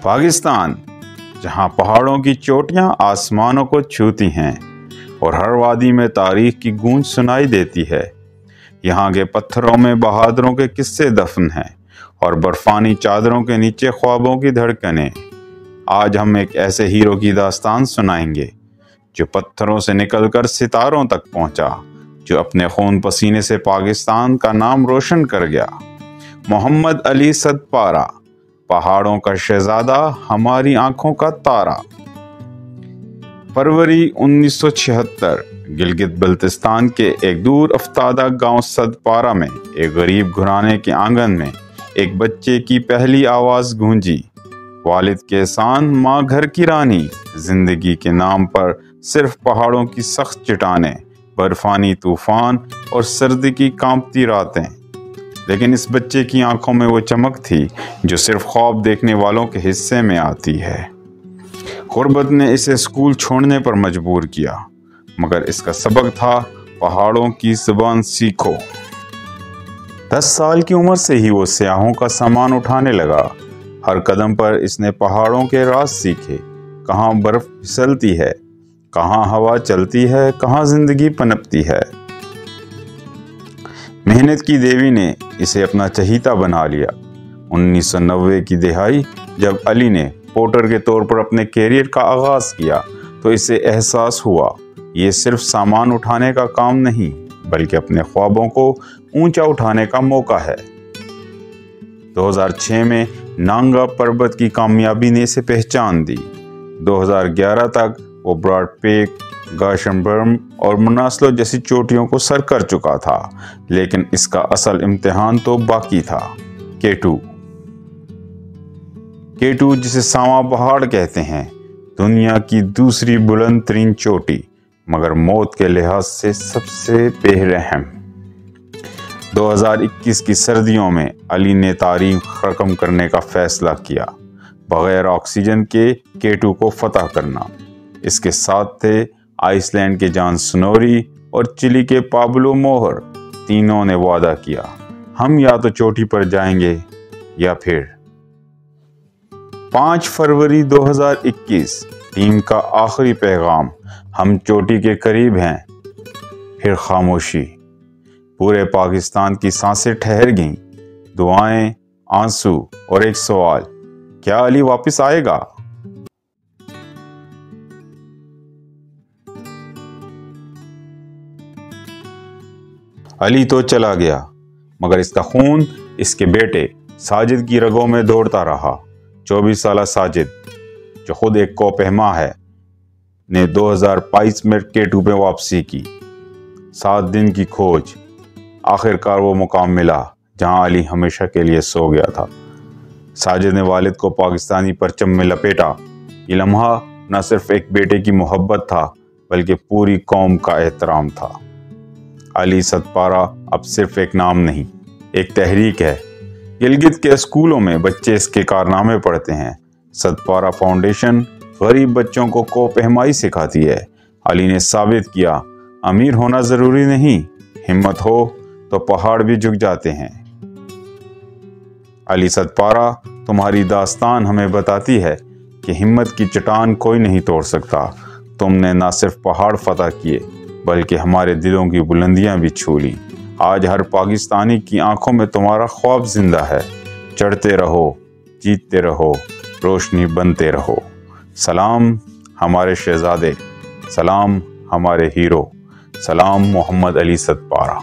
پاکستان، جہاں پہاڑوں کی چوٹیاں آسمانوں کو چھوتی ہیں اور ہر وادی میں تاریخ کی گونج سنائی دیتی ہے۔ یہاں کے پتھروں میں بہادروں کے قصے دفن ہیں اور برفانی چادروں کے نیچے خوابوں کی دھڑکنیں۔ آج ہم ایک ایسے ہیرو کی داستان سنائیں گے جو پتھروں سے نکل کر ستاروں تک پہنچا، جو اپنے خون پسینے سے پاکستان کا نام روشن کر گیا۔ محمد علی صدپارہ، پہاڑوں کا شہزادہ، ہماری آنکھوں کا تارا۔ فروری 1976، گلگت بلتستان کے ایک دور افتادہ گاؤں صدپارہ میں ایک غریب گھرانے کے آنگن میں ایک بچے کی پہلی آواز گونجی۔ والد کے احسان، ماں گھر کی رانی، زندگی کے نام پر صرف پہاڑوں کی سخت چٹانیں، برفانی طوفان اور سردی کی کانپتی راتیں۔ لیکن اس بچے کی آنکھوں میں وہ چمک تھی جو صرف خواب دیکھنے والوں کے حصے میں آتی ہے۔ غربت نے اسے اسکول چھوڑنے پر مجبور کیا، مگر اس کا سبق تھا پہاڑوں کی زبان سیکھو۔ 10 سال کی عمر سے ہی وہ سیاحوں کا سامان اٹھانے لگا۔ ہر قدم پر اس نے پہاڑوں کے راز سیکھے، کہاں برف پھسلتی ہے، کہاں ہوا چلتی ہے، کہاں زندگی پنپتی ہے۔ محنت کی دیوی نے اسے اپنا چہیتا بنا لیا۔ 1990 کی دہائی جب علی نے پورٹر کے طور پر اپنے کیریئر کا آغاز کیا تو اسے احساس ہوا یہ صرف سامان اٹھانے کا کام نہیں بلکہ اپنے خوابوں کو اونچا اٹھانے کا موقع ہے۔ 2006 میں نانگا پربت کی کامیابی نے اسے پہچان دی۔ 2011 تک وہ براڈ پیک، گاشنبرم اور مناسلو جیسی چوٹیوں کو سر کر چکا تھا، لیکن اس کا اصل امتحان تو باقی تھا۔ K2 جسے ساواں پہاڑ کہتے ہیں، دنیا کی دوسری بلند ترین چوٹی، مگر موت کے لحاظ سے سب سے بے رحم۔ 2021 کی سردیوں میں علی نے تاریخ رقم کرنے کا فیصلہ کیا، بغیر آکسیجن کے K2 کو فتح کرنا۔ اس کے ساتھ تھے آئس لینڈ کے جان سنوری اور چلی کے پابلو موہر۔ تینوں نے وعدہ کیا، ہم یا تو چوٹی پر جائیں گے یا پھر۔ 5 فروری 2021، ٹیم کا آخری پیغام، ہم چوٹی کے قریب ہیں۔ پھر خاموشی، پورے پاکستان کی سانسیں ٹھہر گئیں، دعائیں، آنسو اور ایک سوال، کیا علی واپس آئے گا؟ علی تو چلا گیا، مگر اس کا خون اس کے بیٹے ساجد کی رگوں میں دوڑتا رہا۔ 24 سالہ ساجد، جو خود ایک کوپہما ہے، نے 2022 میں K2 پہ واپسی کی۔ 7 دن کی کھوج، آخر کار وہ مقام ملا جہاں علی ہمیشہ کے لیے سو گیا تھا۔ ساجد نے والد کو پاکستانی پرچم میں لپیٹا۔ یہ لمحہ نہ صرف ایک بیٹے کی محبت تھا بلکہ پوری قوم کا احترام تھا۔ علی صدپارہ اب صرف ایک نام نہیں، ایک تحریک ہے۔ گلگت کے اسکولوں میں بچے اس کے کارنامے پڑھتے ہیں۔ صدپارہ فاؤنڈیشن غریب بچوں کو کوپہمائی سکھاتی ہے۔ علی نے ثابت کیا، امیر ہونا ضروری نہیں، ہمت ہو تو پہاڑ بھی جھک جاتے ہیں۔ علی صدپارہ، تمہاری داستان ہمیں بتاتی ہے کہ ہمت کی چٹان کوئی نہیں توڑ سکتا۔ تم نے نہ صرف پہاڑ فتح کیے بلکہ ہمارے دلوں کی بلندیاں بھی چھو لیں۔ آج ہر پاکستانی کی آنکھوں میں تمہارا خواب زندہ ہے۔ چڑھتے رہو، جیتتے رہو، روشنی بنتے رہو۔ سلام ہمارے شہزادے، سلام ہمارے ہیرو، سلام محمد علی صدپارہ۔